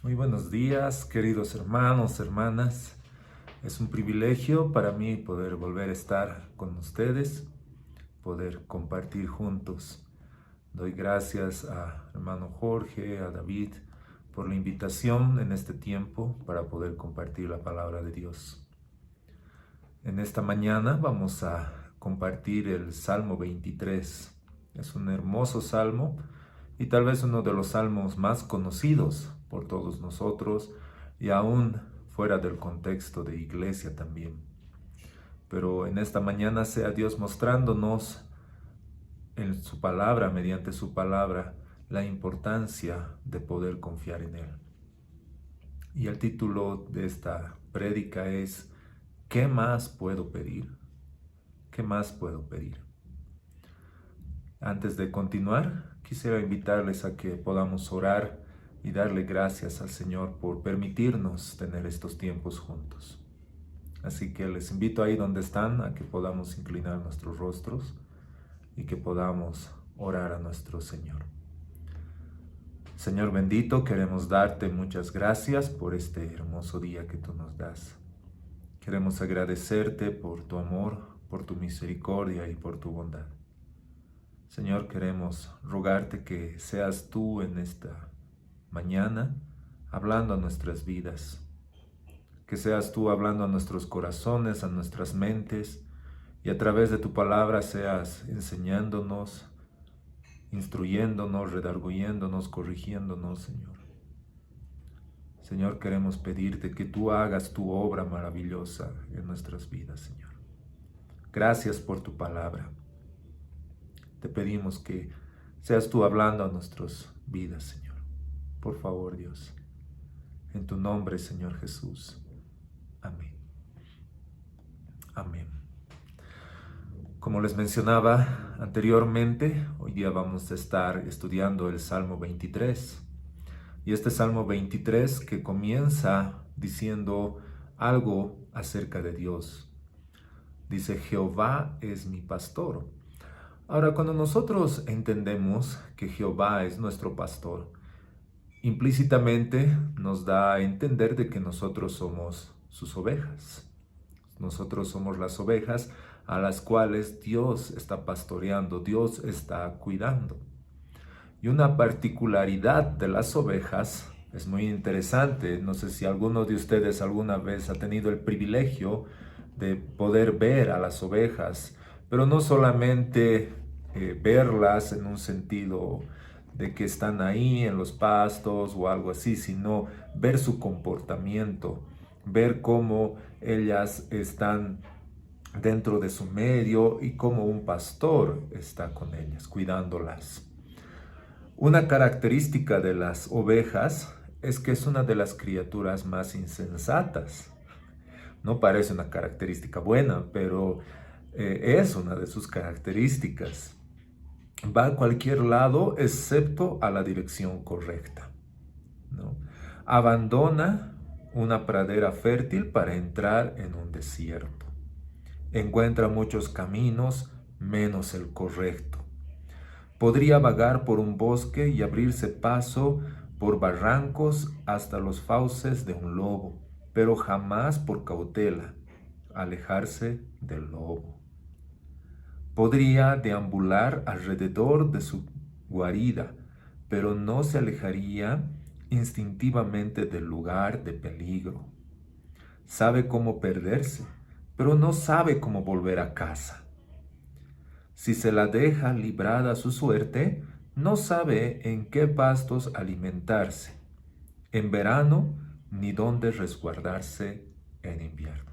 Muy buenos días, queridos hermanos, hermanas. Es un privilegio para mí poder volver a estar con ustedes, poder compartir juntos. Doy gracias a hermano Jorge, a David, por la invitación en este tiempo para poder compartir la palabra de Dios. En esta mañana vamos a compartir el Salmo 23. Es un hermoso salmo y tal vez uno de los salmos más conocidos por todos nosotros y aún fuera del contexto de iglesia también. Pero en esta mañana sea Dios mostrándonos en su palabra, mediante su palabra, la importancia de poder confiar en Él. Y el título de esta prédica es ¿qué más puedo pedir? ¿Qué más puedo pedir? Antes de continuar, quisiera invitarles a que podamos orar y darle gracias al Señor por permitirnos tener estos tiempos juntos. Así que les invito ahí donde están a que podamos inclinar nuestros rostros y que podamos orar a nuestro Señor. Señor bendito, queremos darte muchas gracias por este hermoso día que tú nos das. Queremos agradecerte por tu amor, por tu misericordia y por tu bondad. Señor, queremos rogarte que seas tú en esta mañana hablando a nuestras vidas, que seas tú hablando a nuestros corazones, a nuestras mentes, y a través de tu palabra seas enseñándonos, instruyéndonos, redarguyéndonos, corrigiéndonos, Señor. Señor, queremos pedirte que tú hagas tu obra maravillosa en nuestras vidas, Señor. Gracias por tu palabra. Te pedimos que seas tú hablando a nuestras vidas, Señor. Por favor, Dios. En tu nombre, Señor Jesús. Amén. Amén. Como les mencionaba anteriormente, hoy día vamos a estar estudiando el Salmo 23. Y este Salmo 23 que comienza diciendo algo acerca de Dios. Dice, Jehová es mi pastor. Ahora, cuando nosotros entendemos que Jehová es nuestro pastor, implícitamente nos da a entender de que nosotros somos sus ovejas. Nosotros somos las ovejas a las cuales Dios está pastoreando, Dios está cuidando. Y una particularidad de las ovejas es muy interesante. No sé si alguno de ustedes alguna vez ha tenido el privilegio de poder ver a las ovejas, pero no solamente verlas en un sentido de que están ahí en los pastos o algo así, sino ver su comportamiento, ver cómo ellas están dentro de su medio y cómo un pastor está con ellas, cuidándolas. Una característica de las ovejas es que es una de las criaturas más insensatas. No parece una característica buena, pero es una de sus características. Va a cualquier lado excepto a la dirección correcta, ¿no? Abandona una pradera fértil para entrar en un desierto. Encuentra muchos caminos menos el correcto. Podría vagar por un bosque y abrirse paso por barrancos hasta los fauces de un lobo, pero jamás por cautela alejarse del lobo. Podría deambular alrededor de su guarida, pero no se alejaría instintivamente del lugar de peligro. Sabe cómo perderse, pero no sabe cómo volver a casa. Si se la deja librada a su suerte, no sabe en qué pastos alimentarse en verano ni dónde resguardarse en invierno.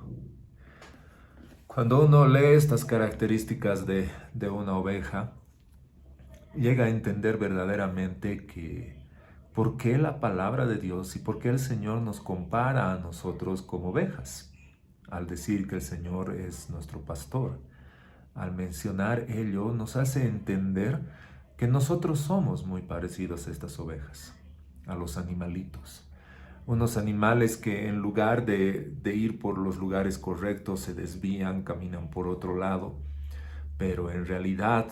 Cuando uno lee estas características de una oveja, llega a entender verdaderamente que por qué la palabra de Dios y por qué el Señor nos compara a nosotros como ovejas, al decir que el Señor es nuestro pastor. Al mencionar ello, nos hace entender que nosotros somos muy parecidos a estas ovejas, a los animalitos. Unos animales que en lugar de ir por los lugares correctos se desvían, caminan por otro lado, pero en realidad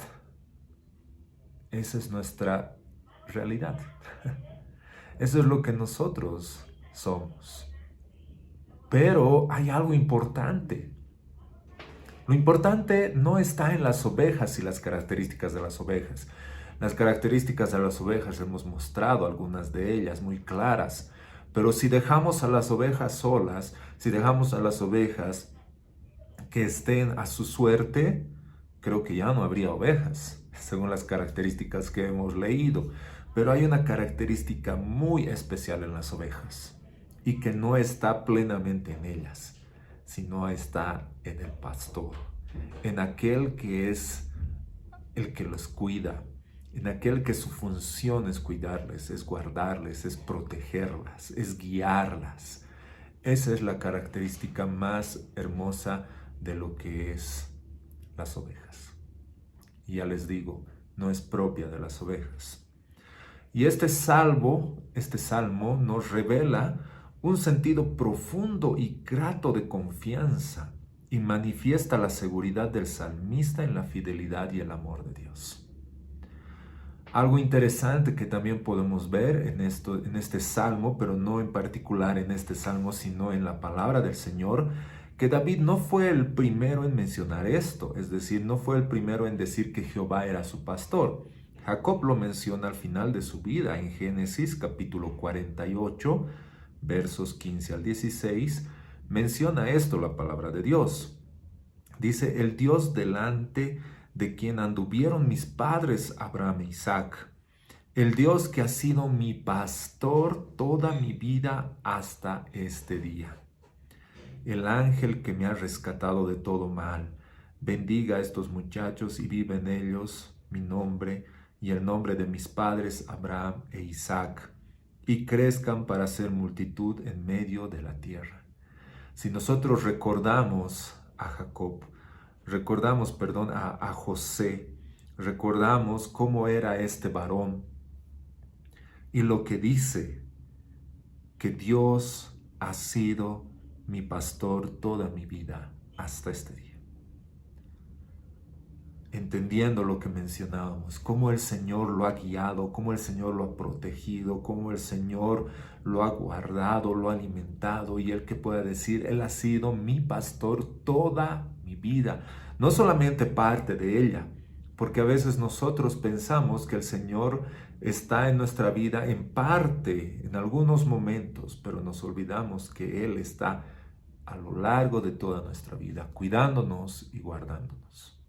esa es nuestra realidad. Eso es lo que nosotros somos. Pero hay algo importante. Lo importante no está en las ovejas y las características de las ovejas. Las características de las ovejas hemos mostrado algunas de ellas muy claras. Pero si dejamos a las ovejas solas, si dejamos a las ovejas que estén a su suerte, creo que ya no habría ovejas, según las características que hemos leído. Pero hay una característica muy especial en las ovejas y que no está plenamente en ellas, sino está en el pastor, en aquel que es el que los cuida, en aquel que su función es cuidarles, es guardarles, es protegerlas, es guiarlas. Esa es la característica más hermosa de lo que es las ovejas. Y ya les digo, no es propia de las ovejas. Y este salmo nos revela un sentido profundo y grato de confianza y manifiesta la seguridad del salmista en la fidelidad y el amor de Dios. Algo interesante que también podemos ver en este salmo, pero no en particular en este salmo, sino en la palabra del Señor, que David no fue el primero en mencionar esto, es decir, no fue el primero en decir que Jehová era su pastor. Jacob lo menciona al final de su vida en Génesis capítulo 48, versos 15 al 16, menciona esto la palabra de Dios. Dice, el Dios delante de quien anduvieron mis padres Abraham e Isaac, el Dios que ha sido mi pastor toda mi vida hasta este día. El ángel que me ha rescatado de todo mal, bendiga a estos muchachos y vive en ellos mi nombre y el nombre de mis padres Abraham e Isaac, y crezcan para ser multitud en medio de la tierra. Si nosotros recordamos a Jacob, a José, recordamos cómo era este varón y lo que dice, que Dios ha sido mi pastor toda mi vida hasta este día. Entendiendo lo que mencionábamos, cómo el Señor lo ha guiado, cómo el Señor lo ha protegido, cómo el Señor lo ha guardado, lo ha alimentado, y Él que pueda decir, Él ha sido mi pastor toda mi vida, no solamente parte de ella, porque a veces nosotros pensamos que el Señor está en nuestra vida en parte, en algunos momentos, pero nos olvidamos que Él está a lo largo de toda nuestra vida, cuidándonos y guardándonos.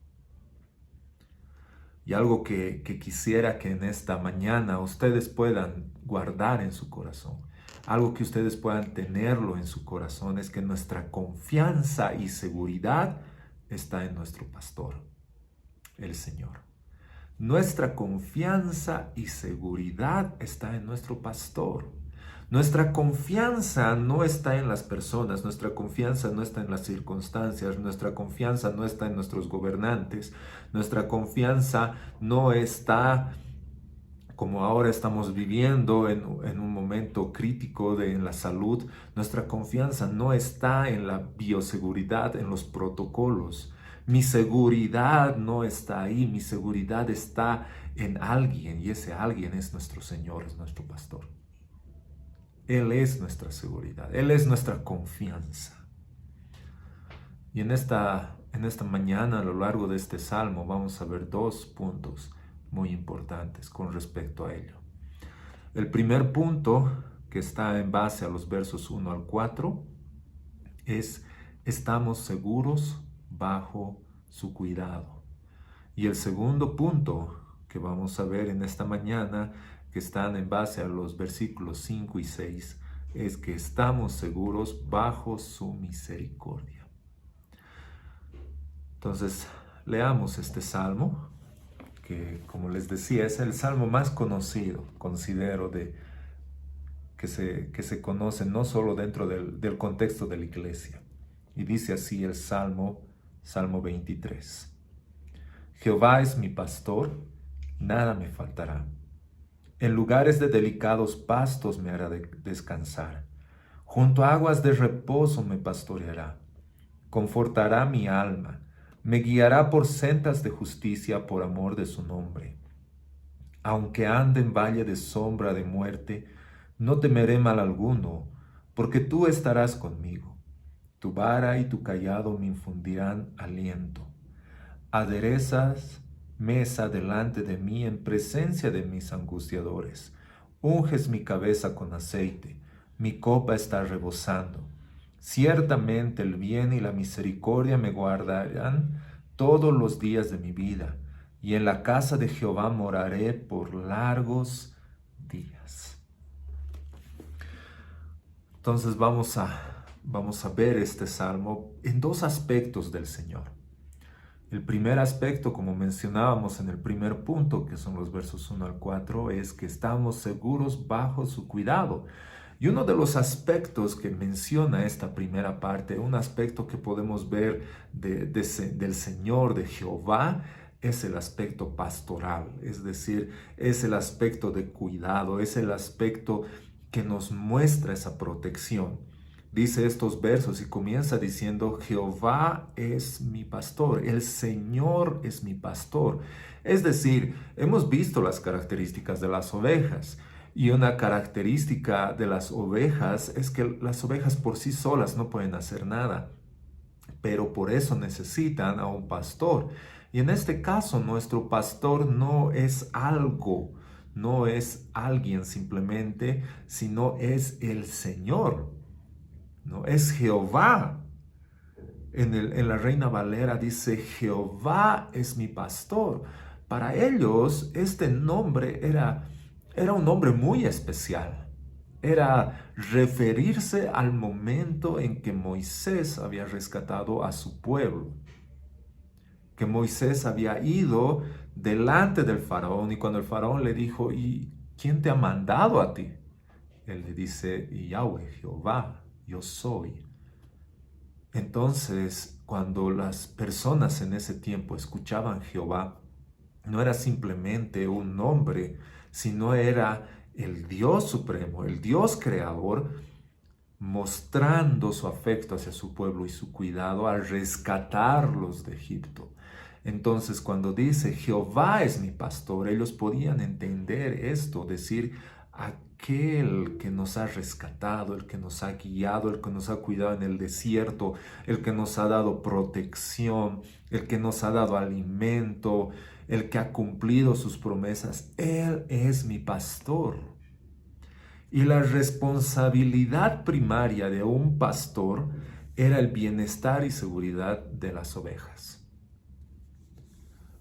Y algo que quisiera que en esta mañana ustedes puedan guardar en su corazón, algo que ustedes puedan tenerlo en su corazón, es que nuestra confianza y seguridad está en nuestro pastor, el Señor. Nuestra confianza y seguridad está en nuestro pastor. Nuestra confianza no está en las personas, nuestra confianza no está en las circunstancias, nuestra confianza no está en nuestros gobernantes, nuestra confianza no está, como ahora estamos viviendo en un momento crítico en la salud, nuestra confianza no está en la bioseguridad, en los protocolos. Mi seguridad no está ahí, mi seguridad está en alguien, y ese alguien es nuestro Señor, es nuestro pastor. Él es nuestra seguridad, Él es nuestra confianza. Y en esta mañana, a lo largo de este salmo, vamos a ver dos puntos muy importantes con respecto a ello. El primer punto, que está en base a los versos 1 al 4, es: estamos seguros bajo su cuidado. Y el segundo punto que vamos a ver en esta mañana, que están en base a los versículos 5 y 6, es que estamos seguros bajo su misericordia. Entonces, leamos este salmo, que, como les decía, es el salmo más conocido, considero, que se conoce no solo dentro del contexto de la iglesia. Y dice así el Salmo 23. Jehová es mi pastor, nada me faltará. En lugares de delicados pastos me hará descansar. Junto a aguas de reposo me pastoreará. Confortará mi alma. Me guiará por sendas de justicia por amor de su nombre. Aunque ande en valle de sombra de muerte, No temeré mal alguno, porque tú estarás conmigo. Tu vara y tu cayado me infundirán aliento. Aderezas mesa delante de mí en presencia de mis angustiadores. Unges mi cabeza con aceite, mi copa está rebosando. Ciertamente el bien y la misericordia me guardarán todos los días de mi vida, y en la casa de Jehová moraré por largos días. Entonces vamos a ver este salmo en dos aspectos del Señor. El primer aspecto, como mencionábamos en el primer punto, que son los versos 1 al 4, es que estamos seguros bajo su cuidado. Y uno de los aspectos que menciona esta primera parte, un aspecto que podemos ver del Señor, de Jehová, es el aspecto pastoral, es decir, es el aspecto de cuidado, es el aspecto que nos muestra esa protección. Dice estos versos y comienza diciendo: Jehová es mi pastor, el Señor es mi pastor. Es decir, hemos visto las características de las ovejas, y una característica de las ovejas es que las ovejas por sí solas no pueden hacer nada, pero por eso necesitan a un pastor. Y en este caso, nuestro pastor no es algo, no es alguien simplemente, sino es el Señor. ¿No? Es Jehová. En la Reina Valera dice: Jehová es mi pastor. Para ellos este nombre era un nombre muy especial. Era referirse al momento en que Moisés había rescatado a su pueblo. Que Moisés había ido delante del faraón, y cuando el faraón le dijo: ¿y quién te ha mandado a ti? Él le dice: Yahweh, Jehová, yo soy. Entonces, cuando las personas en ese tiempo escuchaban Jehová, no era simplemente un nombre, sino era el Dios supremo, el Dios creador, mostrando su afecto hacia su pueblo y su cuidado al rescatarlos de Egipto. Entonces, cuando dice Jehová es mi pastor, ellos podían entender esto, decir: aquel que nos ha rescatado, el que nos ha guiado, el que nos ha cuidado en el desierto, el que nos ha dado protección, el que nos ha dado alimento, el que ha cumplido sus promesas, Él es mi pastor. Y la responsabilidad primaria de un pastor era el bienestar y seguridad de las ovejas.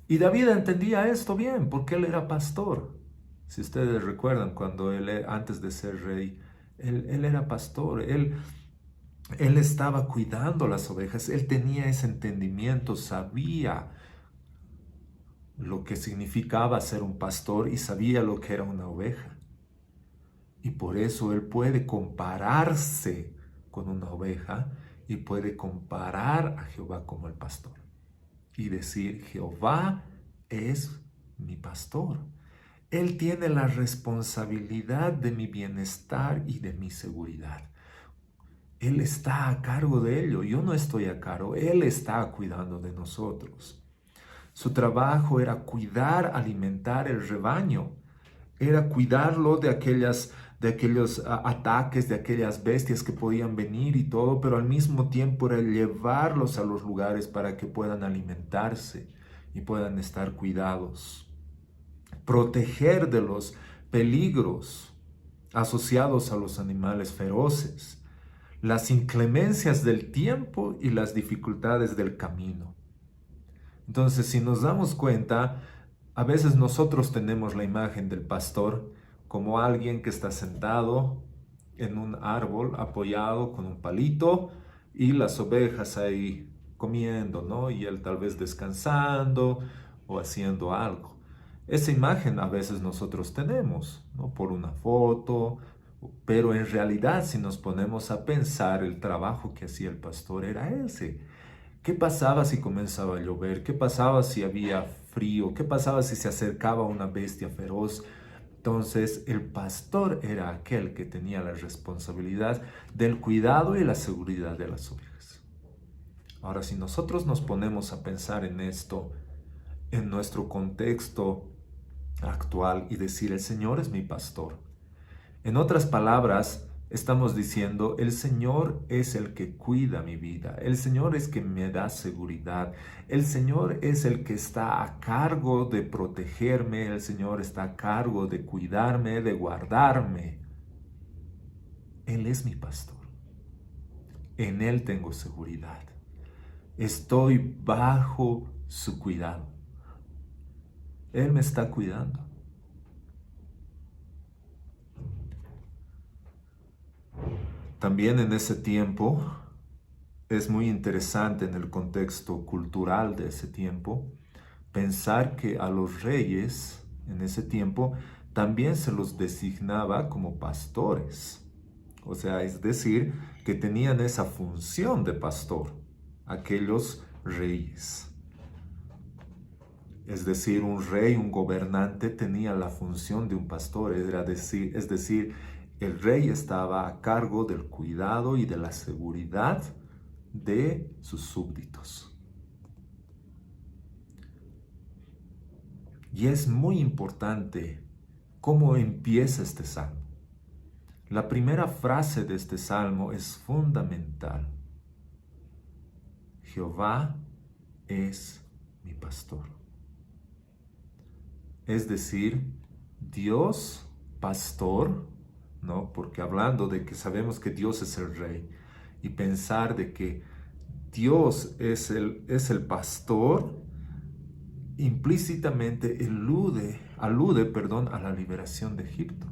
Y David entendía esto bien, porque él era pastor. Si ustedes recuerdan, cuando antes de ser rey, él era pastor, él estaba cuidando las ovejas, él tenía ese entendimiento, sabía lo que significaba ser un pastor y sabía lo que era una oveja. Y por eso él puede compararse con una oveja y puede comparar a Jehová como el pastor. Y decir: Jehová es mi pastor. Él tiene la responsabilidad de mi bienestar y de mi seguridad. Él está a cargo de ello. Yo no estoy a cargo. Él está cuidando de nosotros. Su trabajo era cuidar, alimentar el rebaño. Era cuidarlo de aquellos ataques, de aquellas bestias que podían venir y todo, pero al mismo tiempo era llevarlos a los lugares para que puedan alimentarse y puedan estar cuidados. Proteger de los peligros asociados a los animales feroces, las inclemencias del tiempo y las dificultades del camino. Entonces, si nos damos cuenta, a veces nosotros tenemos la imagen del pastor como alguien que está sentado en un árbol apoyado con un palito y las ovejas ahí comiendo, ¿no? Y él tal vez descansando o haciendo algo. Esa imagen a veces nosotros tenemos, ¿no? Por una foto, pero en realidad si nos ponemos a pensar, el trabajo que hacía el pastor era ese. ¿Qué pasaba si comenzaba a llover? ¿Qué pasaba si había frío? ¿Qué pasaba si se acercaba una bestia feroz? Entonces, el pastor era aquel que tenía la responsabilidad del cuidado y la seguridad de las ovejas. Ahora, si nosotros nos ponemos a pensar en esto, en nuestro contexto actual, y decir: el Señor es mi pastor, En otras palabras, estamos diciendo, el Señor es el que cuida mi vida, el Señor es que me da seguridad, el Señor es el que está a cargo de protegerme, el Señor está a cargo de cuidarme, de guardarme. Él es mi pastor, en Él tengo seguridad, estoy bajo su cuidado, Él me está cuidando. También en ese tiempo, es muy interesante en el contexto cultural de ese tiempo, pensar que a los reyes en ese tiempo también se los designaba como pastores. O sea, es decir, que tenían esa función de pastor, aquellos reyes. Es decir, un rey, un gobernante tenía la función de un pastor, es decir, el rey estaba a cargo del cuidado y de la seguridad de sus súbditos. Y es muy importante cómo empieza este salmo. La primera frase de este salmo es fundamental. Jehová es mi pastor. Es decir, Dios pastor, ¿no? Porque hablando de que sabemos que Dios es el rey y pensar de que Dios es el pastor, implícitamente alude, a la liberación de Egipto.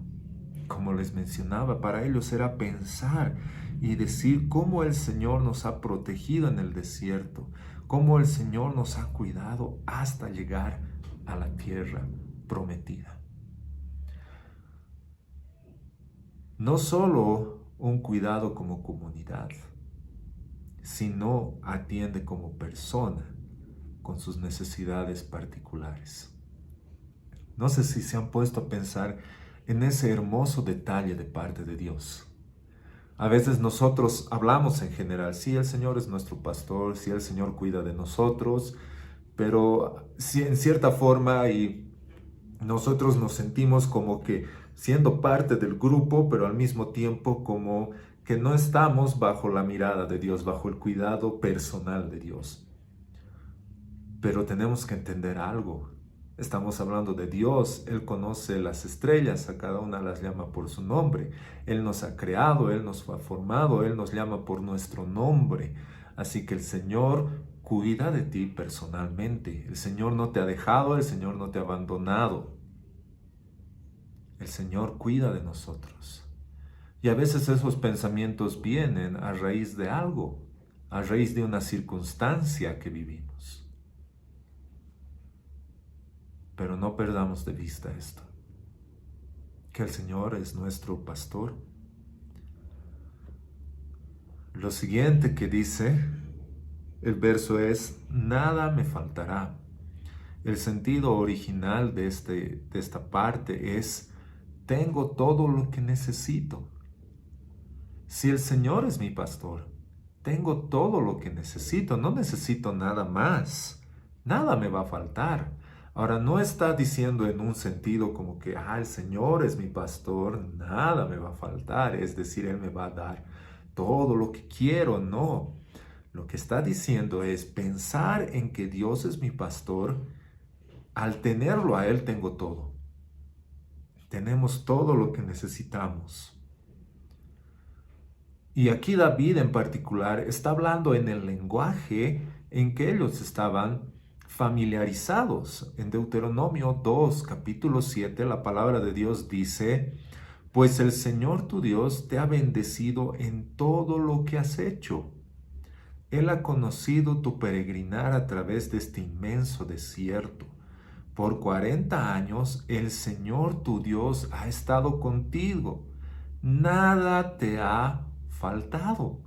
Como les mencionaba, para ellos era pensar y decir cómo el Señor nos ha protegido en el desierto, cómo el Señor nos ha cuidado hasta llegar a la tierra prometida. No solo un cuidado como comunidad, sino atiende como persona con sus necesidades particulares. No sé si se han puesto a pensar en ese hermoso detalle de parte de Dios. A veces nosotros hablamos en general, sí, el Señor es nuestro pastor, sí, el Señor cuida de nosotros, pero sí, en cierta forma y nosotros nos sentimos como que siendo parte del grupo, pero al mismo tiempo como que no estamos bajo la mirada de Dios, bajo el cuidado personal de Dios. Pero tenemos que entender algo. Estamos hablando de Dios. Él conoce las estrellas, a cada una las llama por su nombre. Él nos ha creado, Él nos ha formado, Él nos llama por nuestro nombre. Así que el Señor cuida de ti personalmente. El Señor no te ha dejado, el Señor no te ha abandonado. El Señor cuida de nosotros. Y a veces esos pensamientos vienen a raíz de algo, a raíz de una circunstancia que vivimos. Pero no perdamos de vista esto, que el Señor es nuestro pastor. Lo siguiente que dice el verso es, nada me faltará. El sentido original de esta parte es, tengo todo lo que necesito. Si el Señor es mi pastor, tengo todo lo que necesito, no necesito nada más, nada me va a faltar. Ahora, no está diciendo en un sentido como que, el Señor es mi pastor, nada me va a faltar, es decir, Él me va a dar todo lo que quiero, no. Lo que está diciendo es pensar en que Dios es mi pastor, al tenerlo a Él tengo todo. Tenemos todo lo que necesitamos. Y aquí David en particular está hablando en el lenguaje en que ellos estaban familiarizados. En Deuteronomio 2, capítulo 7, la palabra de Dios dice, pues el Señor tu Dios te ha bendecido en todo lo que has hecho. Él ha conocido tu peregrinar a través de este inmenso desierto. Por 40 años el Señor tu Dios ha estado contigo. Nada te ha faltado.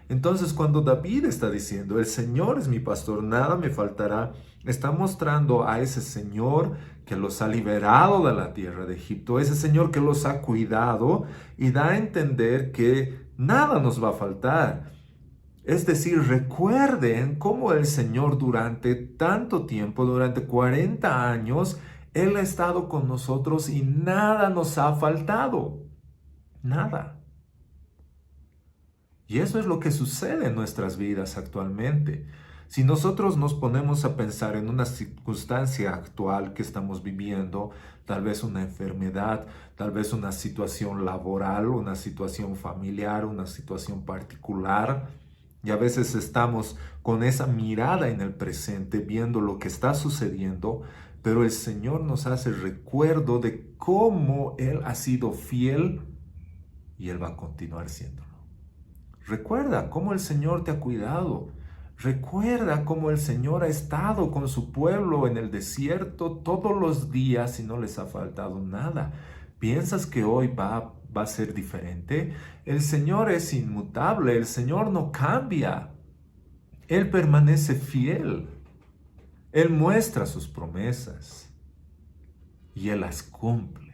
Entonces, cuando David está diciendo, el Señor es mi pastor, nada me faltará, está mostrando a ese Señor que los ha liberado de la tierra de Egipto, ese Señor que los ha cuidado y da a entender que nada nos va a faltar. Es decir, recuerden cómo el Señor durante tanto tiempo, durante 40 años, Él ha estado con nosotros y nada nos ha faltado. Nada. Y eso es lo que sucede en nuestras vidas actualmente. Si nosotros nos ponemos a pensar en una circunstancia actual que estamos viviendo, tal vez una enfermedad, tal vez una situación laboral, una situación familiar, una situación particular, y a veces estamos con esa mirada en el presente, viendo lo que está sucediendo, pero el Señor nos hace recuerdo de cómo Él ha sido fiel y Él va a continuar siéndolo. Recuerda cómo el Señor te ha cuidado. Recuerda cómo el Señor ha estado con su pueblo en el desierto todos los días y no les ha faltado nada. ¿Piensas que hoy va a ser diferente? El Señor es inmutable, el Señor no cambia. Él permanece fiel. Él muestra sus promesas y Él las cumple.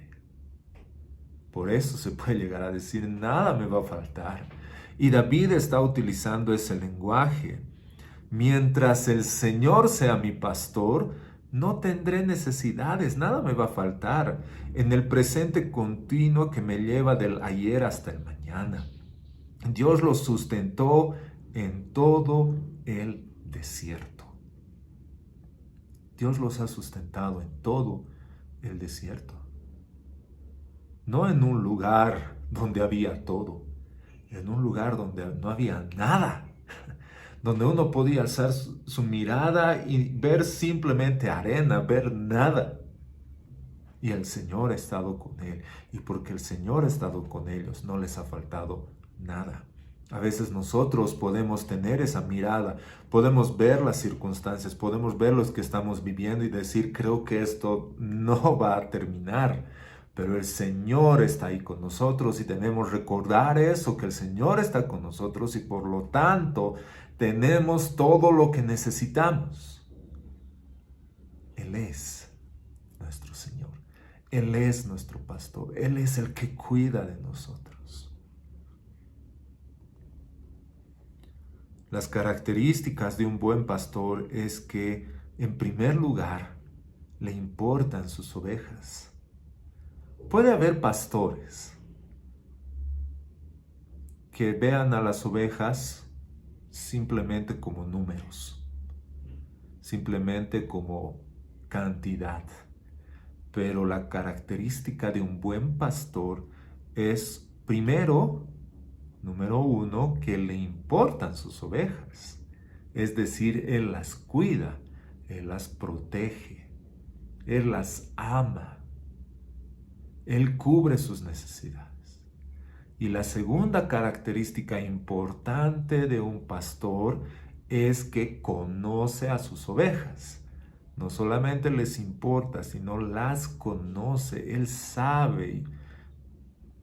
Por eso se puede llegar a decir, nada me va a faltar. Y David está utilizando ese lenguaje. Mientras el Señor sea mi pastor, no tendré necesidades, nada me va a faltar en el presente continuo que me lleva del ayer hasta el mañana. Dios los sustentó en todo el desierto. Dios los ha sustentado en todo el desierto. No en un lugar donde había todo, en un lugar donde no había nada, donde uno podía alzar su mirada y ver simplemente arena, ver nada. Y el Señor ha estado con él, y porque el Señor ha estado con ellos, no les ha faltado nada. A veces nosotros podemos tener esa mirada, podemos ver las circunstancias, podemos ver lo que estamos viviendo y decir, creo que esto no va a terminar. Pero el Señor está ahí con nosotros y debemos recordar eso, que el Señor está con nosotros y por lo tanto tenemos todo lo que necesitamos. Él es nuestro Señor. Él es nuestro pastor. Él es el que cuida de nosotros. Las características de un buen pastor es que, en primer lugar, le importan sus ovejas. Puede haber pastores que vean a las ovejas simplemente como números, simplemente como cantidad. Pero la característica de un buen pastor es, primero, número uno, que le importan sus ovejas. Es decir, Él las cuida, Él las protege, Él las ama. Él cubre sus necesidades. Y la segunda característica importante de un pastor es que conoce a sus ovejas. No solamente les importa, sino las conoce. Él sabe.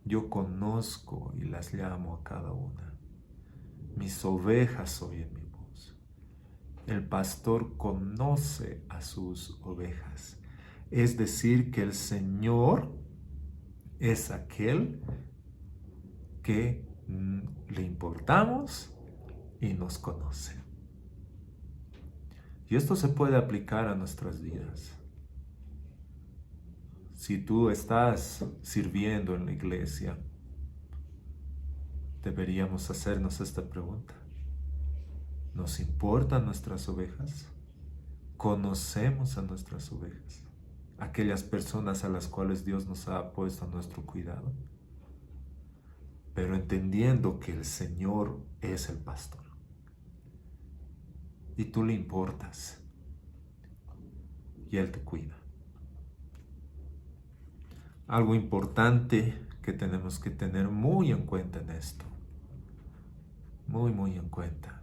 Yo conozco y las llamo a cada una. Mis ovejas oyen mi voz. El pastor conoce a sus ovejas. Es decir, que el Señor es aquel que le importamos y nos conoce. Y esto se puede aplicar a nuestras vidas. Si tú estás sirviendo en la iglesia, deberíamos hacernos esta pregunta. ¿Nos importan nuestras ovejas? ¿Conocemos a nuestras ovejas? Aquellas personas a las cuales Dios nos ha puesto a nuestro cuidado. Pero entendiendo que el Señor es el pastor. Y tú le importas. Y Él te cuida. Algo importante que tenemos que tener muy en cuenta en esto, muy en cuenta,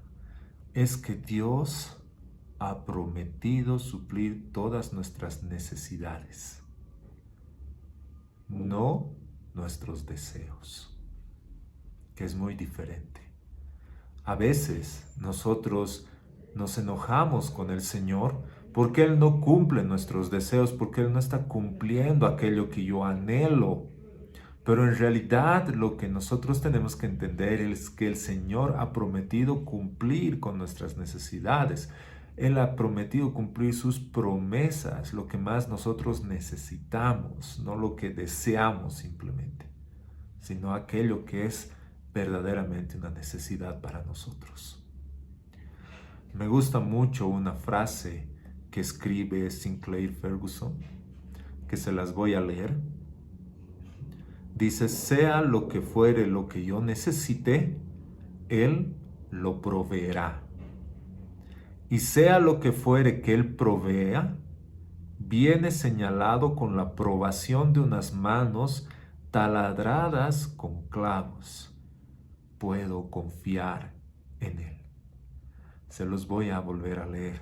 es que Dios ha prometido suplir todas nuestras necesidades, no nuestros deseos, que es muy diferente. A veces nosotros nos enojamos con el Señor porque Él no cumple nuestros deseos, porque Él no está cumpliendo aquello que yo anhelo. Pero en realidad lo que nosotros tenemos que entender es que el Señor ha prometido cumplir con nuestras necesidades. Él ha prometido cumplir sus promesas, lo que más nosotros necesitamos, no lo que deseamos simplemente. sino aquello que es verdaderamente una necesidad para nosotros. Me gusta mucho una frase que escribe Sinclair Ferguson, que se las voy a leer. Dice: sea lo que fuere lo que yo necesite, Él lo proveerá. Y sea lo que fuere que Él provea, viene señalado con la probación de unas manos taladradas con clavos. Puedo confiar en Él. Se los voy a volver a leer.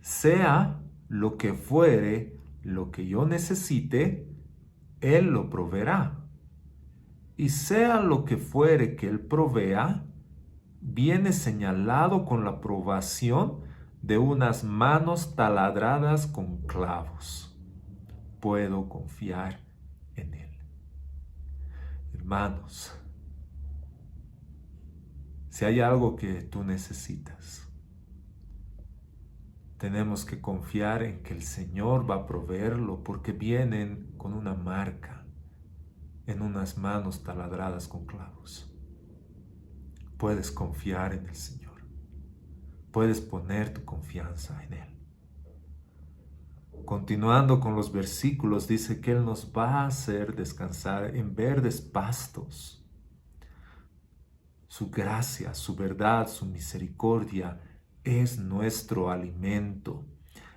Sea lo que fuere lo que yo necesite, Él lo proveerá. Y sea lo que fuere que Él provea, viene señalado con la aprobación de unas manos taladradas con clavos. Puedo confiar en Él. Hermanos, si hay algo que tú necesitas, tenemos que confiar en que el Señor va a proveerlo, porque vienen con una marca en unas manos taladradas con clavos. Puedes confiar en el Señor. Puedes poner tu confianza en Él. Continuando con los versículos, dice que Él nos va a hacer descansar en verdes pastos. Su gracia, su verdad, su misericordia es nuestro alimento.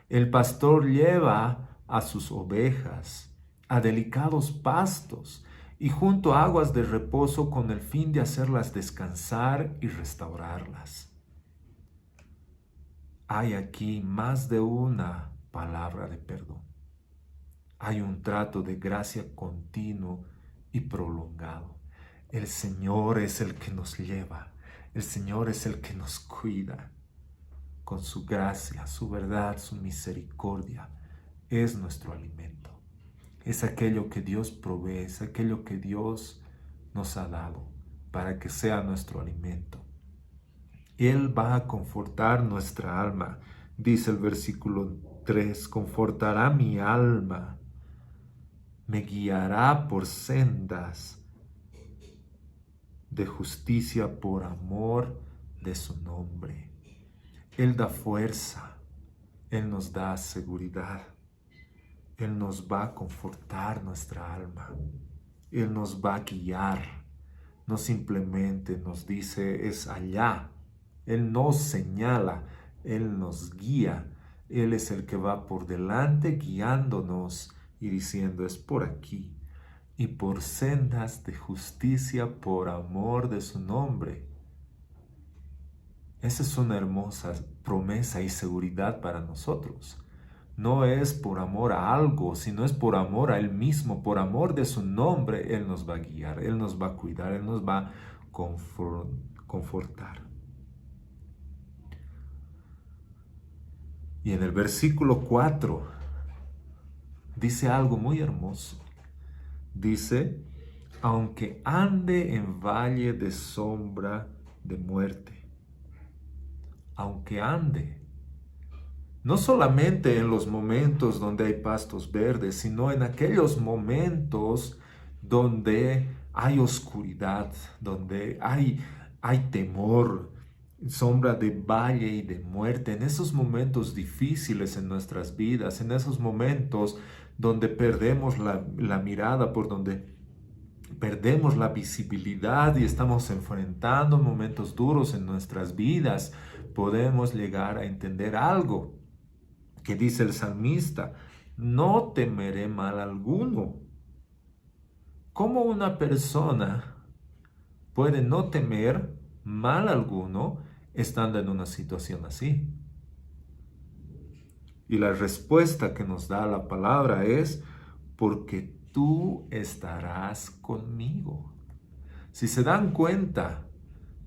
El pastor lleva a sus ovejas a delicados pastos y junto a aguas de reposo, con el fin de hacerlas descansar y restaurarlas. Hay aquí más de una palabra de perdón. Hay un trato de gracia continuo y prolongado. El Señor es el que nos lleva. El Señor es el que nos cuida. Con su gracia, su verdad, su misericordia, es nuestro alimento. Es aquello que Dios provee, es aquello que Dios nos ha dado para que sea nuestro alimento. Él va a confortar nuestra alma. Dice el versículo 3, confortará mi alma, me guiará por sendas de justicia por amor de su nombre. Él da fuerza, Él nos da seguridad. Él nos va a confortar nuestra alma. Él nos va a guiar. No simplemente nos dice es allá. Él nos señala. Él nos guía. Él es el que va por delante guiándonos y diciendo es por aquí. Y por sendas de justicia por amor de su nombre. Esa es una hermosa promesa y seguridad para nosotros. No es por amor a algo, sino es por amor a Él mismo, por amor de su nombre. Él nos va a guiar, Él nos va a cuidar, Él nos va a confortar. Y en el versículo 4 dice algo muy hermoso. Dice, aunque ande en valle de sombra de muerte, aunque ande, no solamente en los momentos donde hay pastos verdes, sino en aquellos momentos donde hay oscuridad, donde hay temor, sombra de valle y de muerte, en esos momentos difíciles en nuestras vidas, en esos momentos donde perdemos la mirada, por donde perdemos la visibilidad y estamos enfrentando momentos duros en nuestras vidas, podemos llegar a entender algo que dice el salmista: no temeré mal alguno. ¿Cómo una persona puede no temer mal alguno estando en una situación así? Y la respuesta que nos da la palabra es: porque tú estarás conmigo. Si se dan cuenta,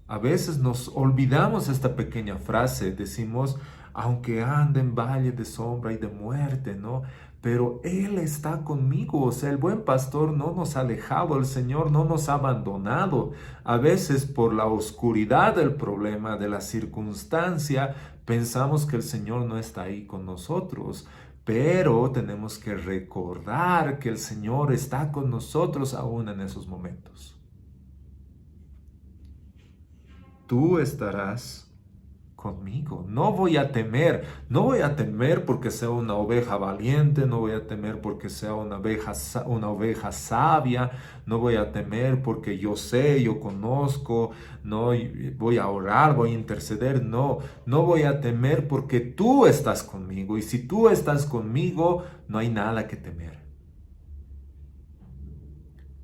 a veces nos olvidamos esta pequeña frase, decimos, aunque ande en valle de sombra y de muerte, ¿no? Pero Él está conmigo, o sea, el buen pastor no nos ha dejado, el Señor no nos ha abandonado. A veces por la oscuridad del problema, de la circunstancia, pensamos que el Señor no está ahí con nosotros, pero tenemos que recordar que el Señor está con nosotros aún en esos momentos. Tú estarás conmigo. No voy a temer. No voy a temer porque sea una oveja valiente. No voy a temer porque sea una oveja sabia. No voy a temer porque yo sé, yo conozco. No voy a orar, voy a interceder. No, no voy a temer porque tú estás conmigo. Y si tú estás conmigo, no hay nada que temer.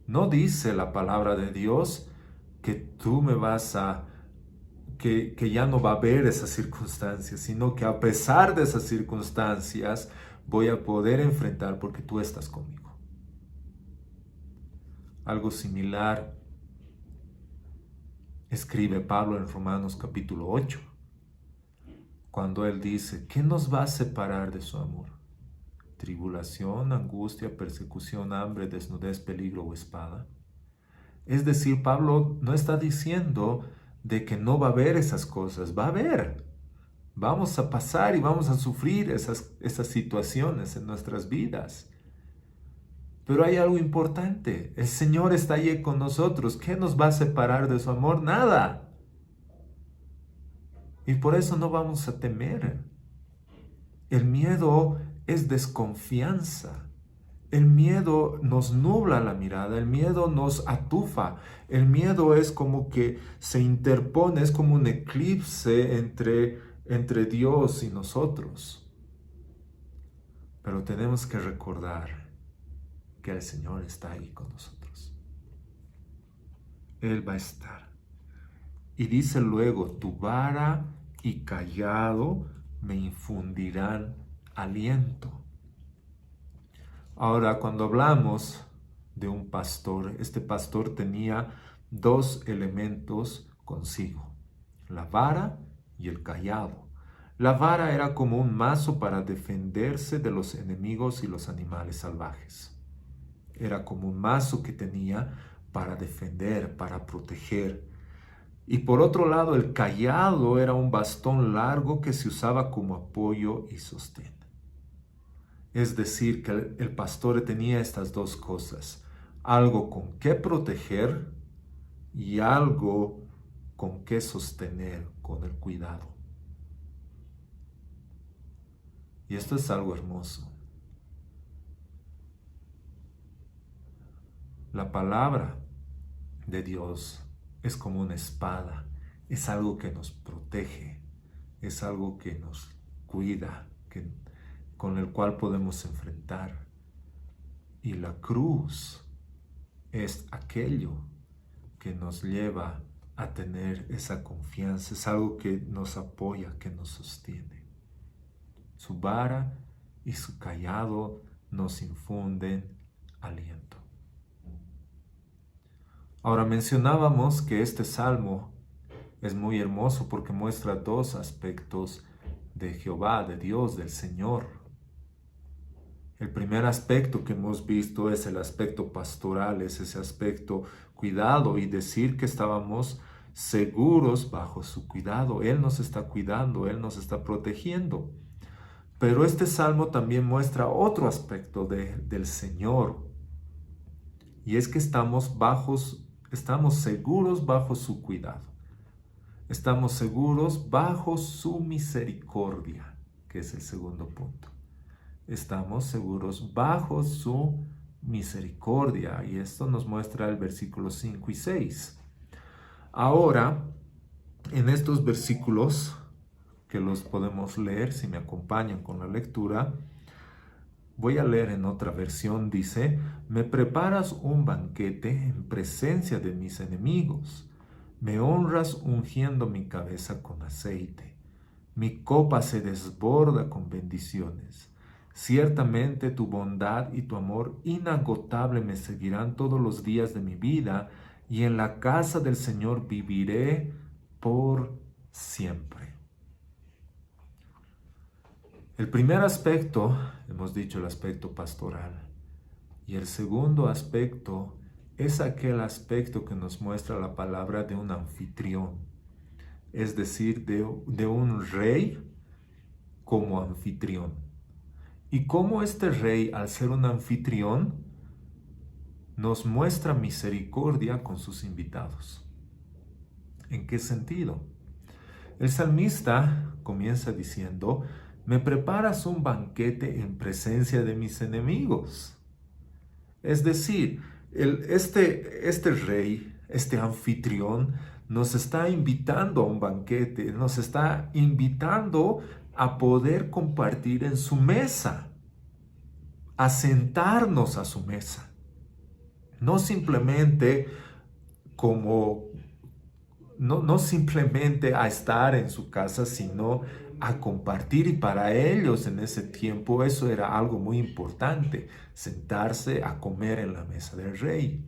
No dice la palabra de Dios que tú me vas a que ya no va a haber esas circunstancias, sino que a pesar de esas circunstancias voy a poder enfrentar porque tú estás conmigo. Algo similar escribe Pablo en Romanos capítulo 8, cuando él dice, ¿qué nos va a separar de su amor? Tribulación, angustia, persecución, hambre, desnudez, peligro o espada. Es decir, Pablo no está diciendo de que no va a haber esas cosas, va a haber. Vamos a pasar y vamos a sufrir esas situaciones en nuestras vidas. Pero hay algo importante, el Señor está allí con nosotros. ¿Qué nos va a separar de su amor? Nada. Y por eso no vamos a temer. El miedo es desconfianza. El miedo nos nubla la mirada, el miedo nos atufa, el miedo es como que se interpone, es como un eclipse entre Dios y nosotros. Pero tenemos que recordar que el Señor está ahí con nosotros. Él va a estar. Y dice luego, tu vara y cayado me infundirán aliento. Ahora, cuando hablamos de un pastor, este pastor tenía dos elementos consigo, la vara y el cayado. La vara era como un mazo para defenderse de los enemigos y los animales salvajes. Era como un mazo que tenía para defender, para proteger. Y por otro lado, el cayado era un bastón largo que se usaba como apoyo y sostén. Es decir, que el pastor tenía estas dos cosas, algo con qué proteger y algo con qué sostener con el cuidado. Y esto es algo hermoso. La palabra de Dios es como una espada, es algo que nos protege, es algo que nos cuida, con el cual podemos enfrentar. Y la cruz es aquello que nos lleva a tener esa confianza, es algo que nos apoya, que nos sostiene. Su vara y su cayado nos infunden aliento. Ahora mencionábamos que este salmo es muy hermoso porque muestra dos aspectos de Jehová, de Dios, del Señor. El primer aspecto que hemos visto es el aspecto pastoral, es ese aspecto cuidado y decir que estábamos seguros bajo su cuidado. Él nos está cuidando, Él nos está protegiendo. Pero este salmo también muestra otro aspecto del Señor y es que estamos seguros bajo su cuidado. Estamos seguros bajo su misericordia, que es el segundo punto. Estamos seguros bajo su misericordia. Y esto nos muestra el versículo 5 y 6. Ahora, en estos versículos, que los podemos leer si me acompañan con la lectura, voy a leer en otra versión, dice, me preparas un banquete en presencia de mis enemigos, me honras ungiendo mi cabeza con aceite, mi copa se desborda con bendiciones. Ciertamente tu bondad y tu amor inagotable me seguirán todos los días de mi vida, y en la casa del Señor viviré por siempre. El primer aspecto, hemos dicho el aspecto pastoral, y el segundo aspecto es aquel aspecto que nos muestra la palabra de un anfitrión, es decir, de un rey como anfitrión. Y cómo este rey, al ser un anfitrión, nos muestra misericordia con sus invitados. ¿En qué sentido? El salmista comienza diciendo, me preparas un banquete en presencia de mis enemigos. Es decir, este rey, este anfitrión, nos está invitando a un banquete, nos está invitando a poder compartir en su mesa, a sentarnos a su mesa. No simplemente como, no simplemente a estar en su casa, sino a compartir. Y para ellos en ese tiempo eso era algo muy importante, sentarse a comer en la mesa del rey.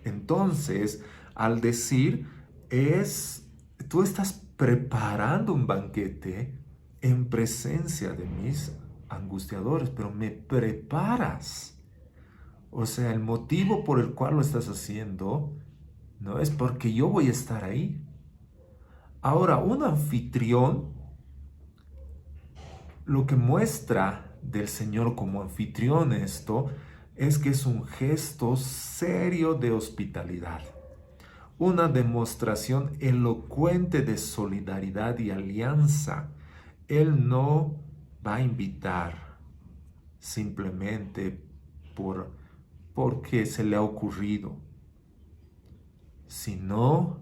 Entonces, al decir, tú estás preparando un banquete en presencia de mis angustiadores, pero me preparas. O sea, el motivo por el cual lo estás haciendo no es porque yo voy a estar ahí. Ahora, un anfitrión, lo que muestra del Señor como anfitrión esto, es que es un gesto serio de hospitalidad, una demostración elocuente de solidaridad y alianza. Él no va a invitar simplemente porque se le ha ocurrido, sino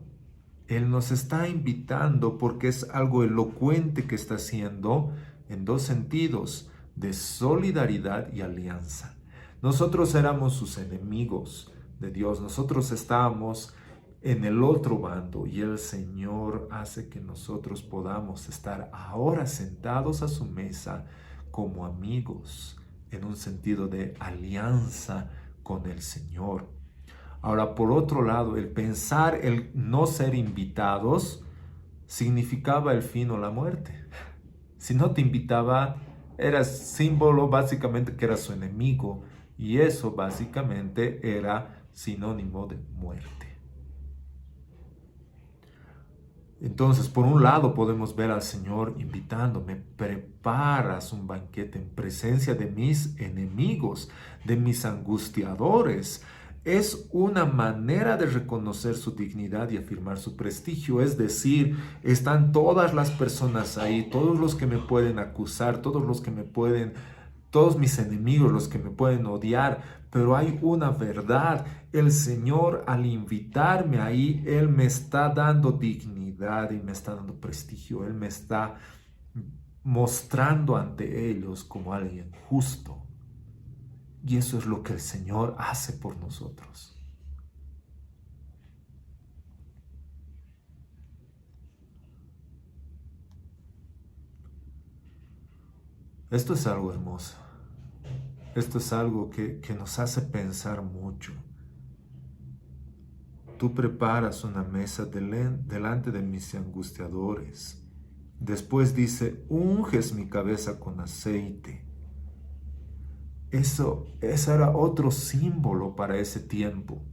Él nos está invitando porque es algo elocuente que está haciendo en dos sentidos, de solidaridad y alianza. Nosotros éramos sus enemigos de Dios, nosotros estábamos en el otro bando y el Señor hace que nosotros podamos estar ahora sentados a su mesa como amigos, en un sentido de alianza con el Señor. Ahora, por otro lado, el pensar, el no ser invitados, significaba el fin o la muerte. Si no te invitaba, era símbolo básicamente que era su enemigo, y eso básicamente era sinónimo de muerte. Entonces, por un lado podemos ver al Señor invitándome, preparas un banquete en presencia de mis enemigos, de mis angustiadores. Es una manera de reconocer su dignidad y afirmar su prestigio. Es decir, están todas las personas ahí, todos los que me pueden acusar, todos mis enemigos, los que me pueden odiar, pero hay una verdad. El Señor, al invitarme ahí, Él me está dando dignidad y me está dando prestigio. Él me está mostrando ante ellos como alguien justo. Y eso es lo que el Señor hace por nosotros. Esto es algo hermoso. Esto es algo que nos hace pensar mucho. Tú preparas una mesa delante de mis angustiadores. Después dice, unges mi cabeza con aceite. Eso era otro símbolo para ese tiempo.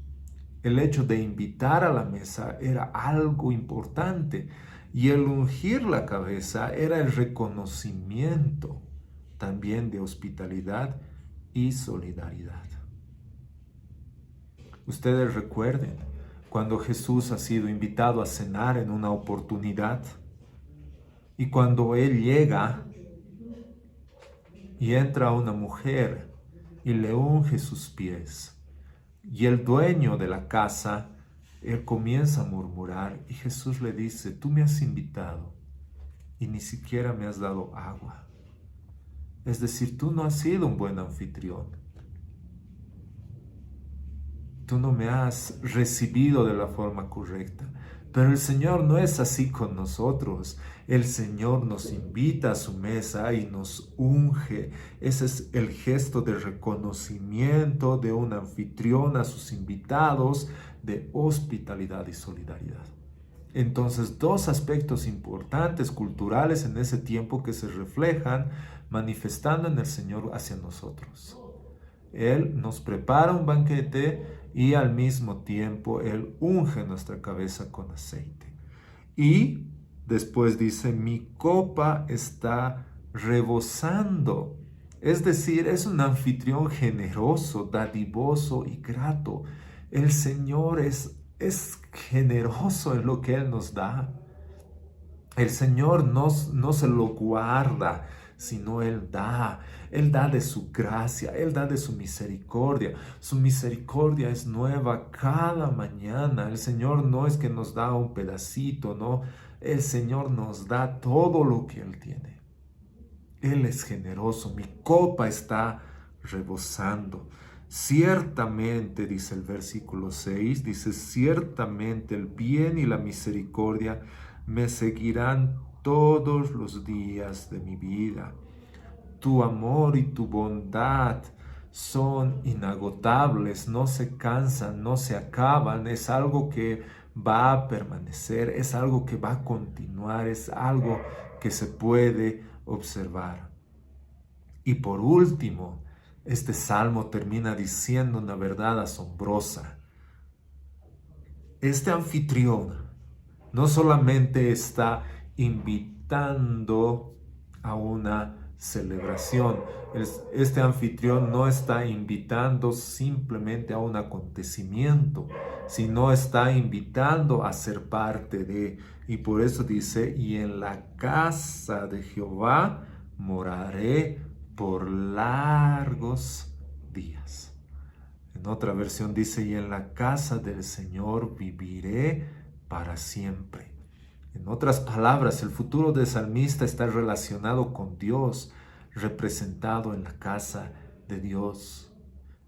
El hecho de invitar a la mesa era algo importante y el ungir la cabeza era el reconocimiento también de hospitalidad y solidaridad. Ustedes recuerden cuando Jesús ha sido invitado a cenar en una oportunidad y cuando Él llega y entra una mujer y le unge sus pies. Y el dueño de la casa, él comienza a murmurar y Jesús le dice, tú me has invitado y ni siquiera me has dado agua. Es decir, tú no has sido un buen anfitrión. Tú no me has recibido de la forma correcta. Pero el Señor no es así con nosotros. El Señor nos invita a su mesa y nos unge. Ese es el gesto de reconocimiento de un anfitrión a sus invitados, de hospitalidad y solidaridad. Entonces, dos aspectos importantes culturales en ese tiempo que se reflejan manifestando en el Señor hacia nosotros. Él nos prepara un banquete y al mismo tiempo Él unge nuestra cabeza con aceite. Y después dice, mi copa está rebosando. Es decir, es un anfitrión generoso, dadivoso y grato. El Señor es generoso en lo que Él nos da. El Señor no se lo guarda, sino Él da. Él da de su gracia, Él da de su misericordia. Su misericordia es nueva cada mañana. El Señor no es que nos da un pedacito, no. El Señor nos da todo lo que Él tiene. Él es generoso, mi copa está rebosando. Ciertamente, dice el versículo 6, dice, ciertamente el bien y la misericordia me seguirán todos los días de mi vida. Tu amor y tu bondad son inagotables, no se cansan, no se acaban, es algo que va a permanecer, es algo que va a continuar, es algo que se puede observar. Y por último, este salmo termina diciendo una verdad asombrosa. Este anfitrión no solamente está invitando a una celebración, este anfitrión no está invitando simplemente a un acontecimiento, sino está invitando a ser parte de, y por eso dice, y en la casa de Jehová moraré por largos días. En otra versión dice, y en la casa del Señor viviré para siempre. En otras palabras, el futuro del salmista está relacionado con Dios, representado en la casa de Dios.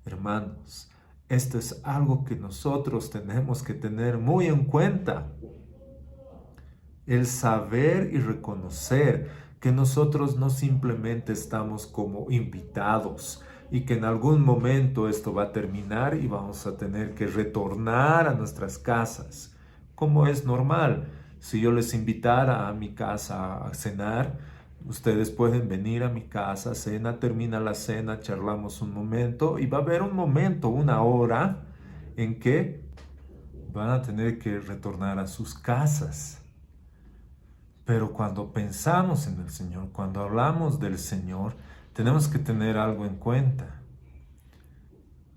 Hermanos, esto es algo que nosotros tenemos que tener muy en cuenta. El saber y reconocer que nosotros no simplemente estamos como invitados y que en algún momento esto va a terminar y vamos a tener que retornar a nuestras casas, como es normal. Si yo les invitara a mi casa a cenar, ustedes pueden venir a mi casa, cena, termina la cena, charlamos un momento y va a haber un momento, una hora, en que van a tener que retornar a sus casas. Pero cuando pensamos en el Señor, cuando hablamos del Señor, tenemos que tener algo en cuenta,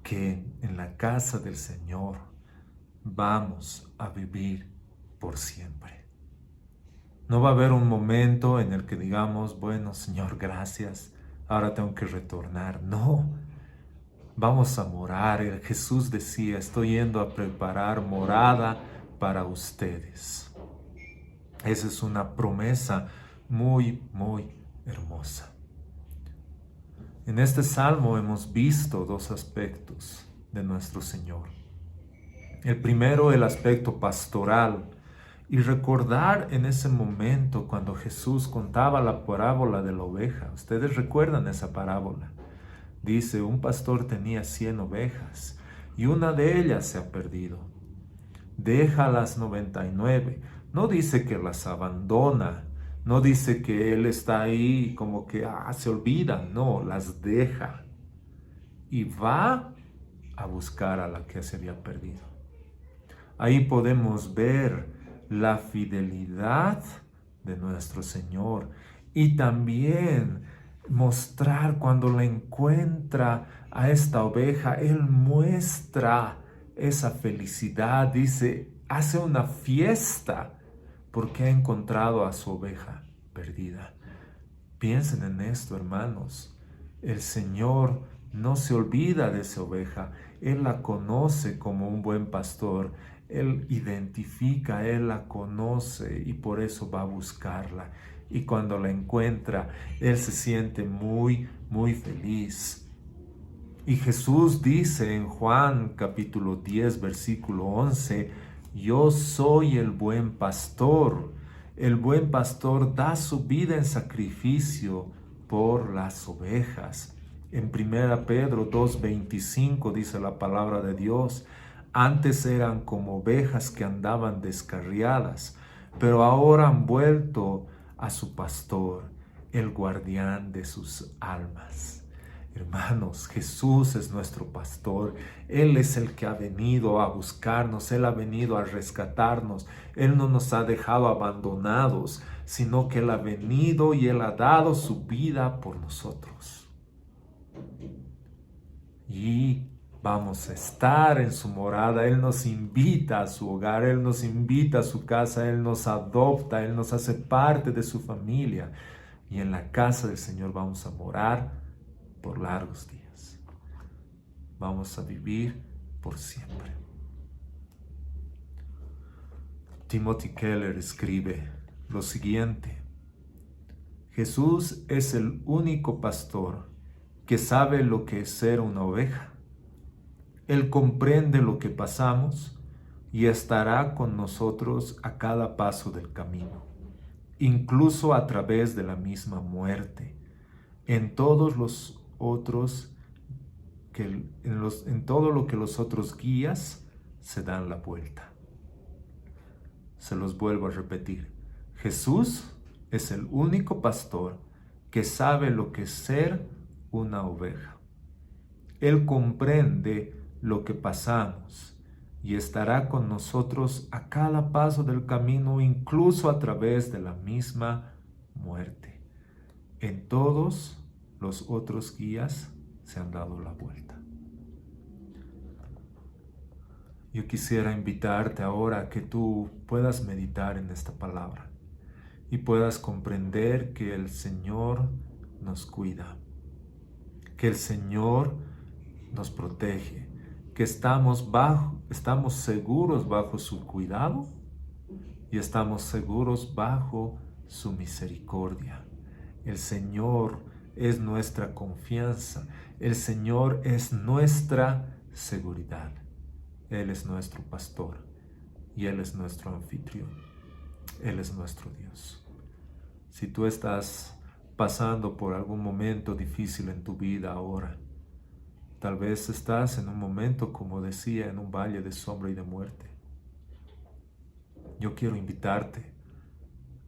que en la casa del Señor vamos a vivir por siempre. No va a haber un momento en el que digamos, bueno, Señor, gracias, ahora tengo que retornar. No, vamos a morar. Jesús decía, estoy yendo a preparar morada para ustedes. Esa es una promesa muy, muy hermosa. En este salmo hemos visto dos aspectos de nuestro Señor. El primero, el aspecto pastoral, y recordar en ese momento cuando Jesús contaba la parábola de la oveja. Ustedes recuerdan esa parábola. Dice, un pastor tenía 100 ovejas y una de ellas se ha perdido. Deja las 99. No dice que las abandona, no dice que él está ahí como que se olvida, no, las deja y va a buscar a la que se había perdido. Ahí podemos ver la fidelidad de nuestro Señor y también mostrar cuando la encuentra a esta oveja, Él muestra esa felicidad, dice, hace una fiesta porque ha encontrado a su oveja perdida. Piensen en esto, hermanos. El Señor no se olvida de esa oveja. Él la conoce como un buen pastor. Él identifica, Él la conoce y por eso va a buscarla. Y cuando la encuentra, Él se siente muy, muy feliz. Y Jesús dice en Juan capítulo 10, versículo 11, yo soy el buen pastor. El buen pastor da su vida en sacrificio por las ovejas. En 1 Pedro 2:25 dice la palabra de Dios, antes eran como ovejas que andaban descarriadas, pero ahora han vuelto a su pastor, el guardián de sus almas. Hermanos, Jesús es nuestro pastor. Él es el que ha venido a buscarnos, Él ha venido a rescatarnos. Él no nos ha dejado abandonados, sino que Él ha venido y Él ha dado su vida por nosotros. Y vamos a estar en su morada. Él nos invita a su hogar, Él nos invita a su casa, Él nos adopta, Él nos hace parte de su familia. Y en la casa del Señor vamos a morar por largos días. Vamos a vivir por siempre. Timothy Keller escribe lo siguiente: Jesús es el único pastor que sabe lo que es ser una oveja. Él comprende lo que pasamos y estará con nosotros a cada paso del camino, incluso a través de la misma muerte, en todos los otros en todo lo que los otros guías se dan la vuelta. Se los vuelvo a repetir. Jesús es el único pastor que sabe lo que es ser una oveja. Él comprende lo que pasamos y estará con nosotros a cada paso del camino, incluso a través de la misma muerte. En todos los otros guías se han dado la vuelta. Yo quisiera invitarte ahora a que tú puedas meditar en esta palabra y puedas comprender que el Señor nos cuida, que el Señor nos protege, que estamos seguros bajo su cuidado y estamos seguros bajo su misericordia. El Señor es nuestra confianza, el Señor es nuestra seguridad. Él es nuestro pastor y Él es nuestro anfitrión. Él es nuestro Dios. Si tú estás pasando por algún momento difícil en tu vida ahora, tal vez estás en un momento, como decía, en un valle de sombra y de muerte. Yo quiero invitarte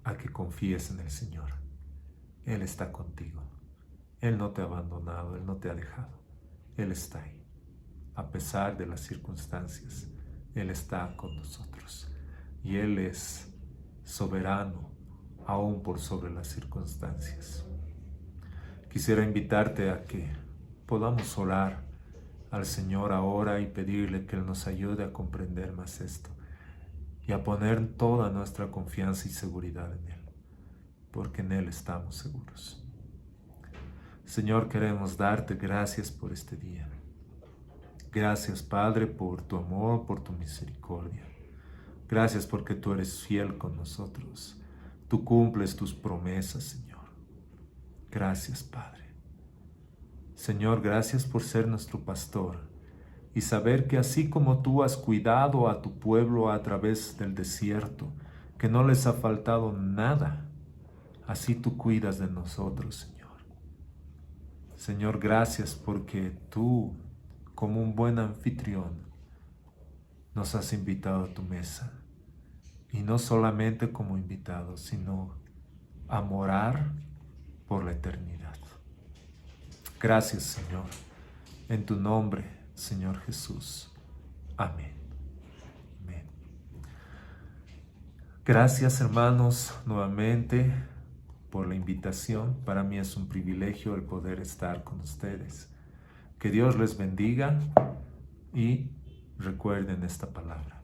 a que confíes en el Señor. Él está contigo. Él no te ha abandonado, Él no te ha dejado. Él está ahí. A pesar de las circunstancias, Él está con nosotros. Y Él es soberano, aún por sobre las circunstancias. Quisiera invitarte a que podamos orar al Señor ahora y pedirle que Él nos ayude a comprender más esto y a poner toda nuestra confianza y seguridad en Él, porque en Él estamos seguros. Señor, queremos darte gracias por este día. Gracias, Padre, por tu amor, por tu misericordia. Gracias porque tú eres fiel con nosotros. Tú cumples tus promesas, Señor. Gracias, Padre. Señor, gracias por ser nuestro pastor y saber que así como tú has cuidado a tu pueblo a través del desierto, que no les ha faltado nada, así tú cuidas de nosotros, Señor. Señor, gracias porque tú, como un buen anfitrión, nos has invitado a tu mesa. Y no solamente como invitados, sino a morar por la eternidad. Gracias, Señor. En tu nombre, Señor Jesús. Amén. Amén. Gracias, hermanos, nuevamente por la invitación. Para mí es un privilegio el poder estar con ustedes. Que Dios les bendiga y recuerden esta palabra.